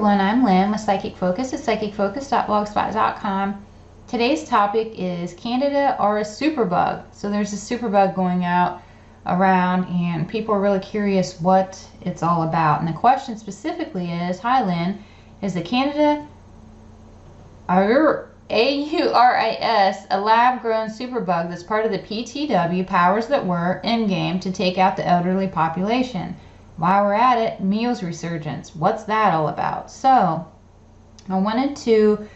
everyone, I'm Lynn with Psychic Focus at psychicfocus.blogspot.com. Today's topic is Candida Auris Superbug. So there's a superbug going out around and people are really curious what it's all about. And the question specifically is, hi Lynn, is the Candida Auris a lab-grown superbug that's part of the PTW powers that were in-game to take out the elderly population? While we're at it, Measles resurgence. What's that all about? So I wanted to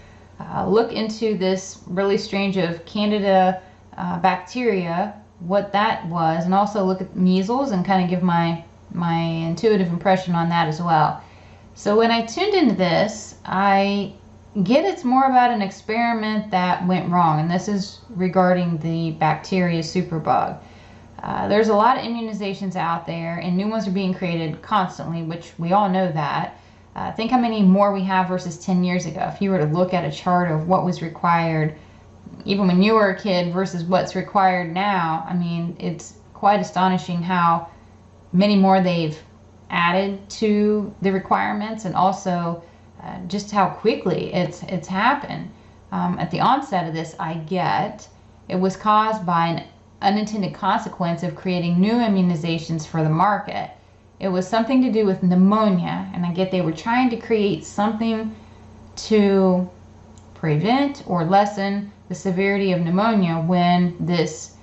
look into this really strange of Candida bacteria, what that was, and also look at measles and kind of give my intuitive impression on that as well. So when I tuned into this, I get it's more about an experiment that went wrong, and this is regarding the bacteria superbug. There's a lot of immunizations out there, and new ones are being created constantly, which we all know that. Think how many more we have versus 10 years ago. If you were to look at a chart of what was required, even when you were a kid versus what's required now, I mean, it's quite astonishing how many more they've added to the requirements, and also just how quickly it's happened. At the onset of this, I get it was caused by an unintended consequence of creating new immunizations for the market. It was something to do with pneumonia, and I get they were trying to create something to prevent or lessen the severity of pneumonia when this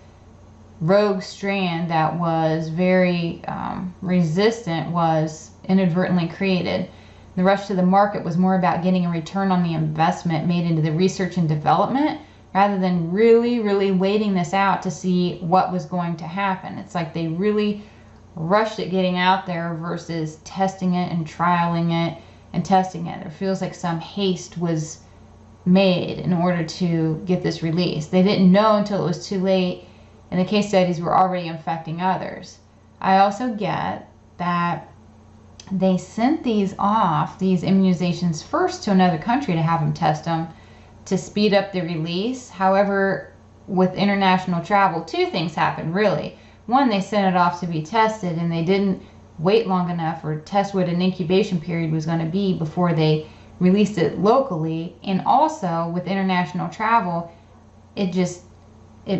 rogue strand that was very resistant was inadvertently created. The rush to the market was more about getting a return on the investment made into the research and development, rather than really waiting this out to see what was going to happen. It's like they really rushed at getting out there versus testing it and trialing it and testing it. It feels like some haste was made in order to get this released. They didn't know until it was too late, and the case studies were already infecting others. I also get that they sent these immunizations first to another country to have them test them to speed up the release. However, with international travel, two things happened really. One, they sent it off to be tested, and they didn't wait long enough or test what an incubation period was going to be before they released it locally. And also with international travel, it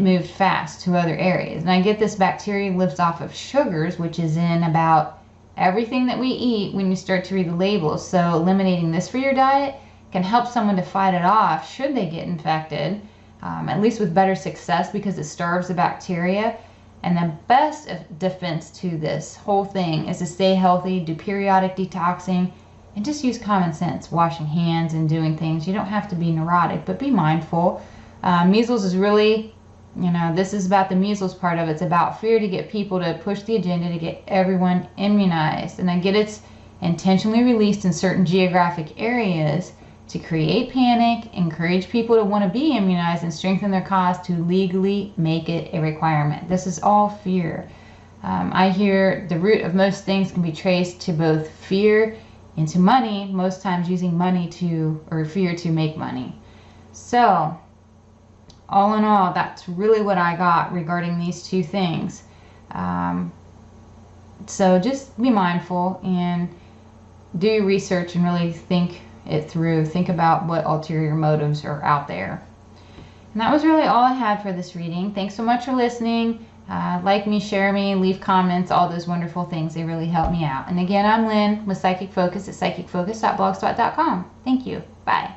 moved fast to other areas. And I get this bacteria lives off of sugars, which is in about everything that we eat when you start to read the labels. So eliminating this for your diet can help someone to fight it off should they get infected, at least with better success, because it starves the bacteria. And the best defense to this whole thing is to stay healthy, do periodic detoxing, and just use common sense, washing hands and doing things. You don't have to be neurotic, but be mindful. Measles is really, this is about the measles part of it. It's about fear to get people to push the agenda to get everyone immunized. And I get it's intentionally released in certain geographic areas to create panic, encourage people to want to be immunized, and strengthen their cause to legally make it a requirement. This is all fear. I hear the root of most things can be traced to both fear and to money, most times using money or fear to make money. So all in all, that's really what I got regarding these two things. So just be mindful and do your research and really think it through. Think about what ulterior motives are out there. And that was really all I had for this reading. Thanks so much for listening. Like me, share me, leave comments, all those wonderful things. They really help me out. And again, I'm Lynn with Psychic Focus at psychicfocus.blogspot.com. Thank you. Bye.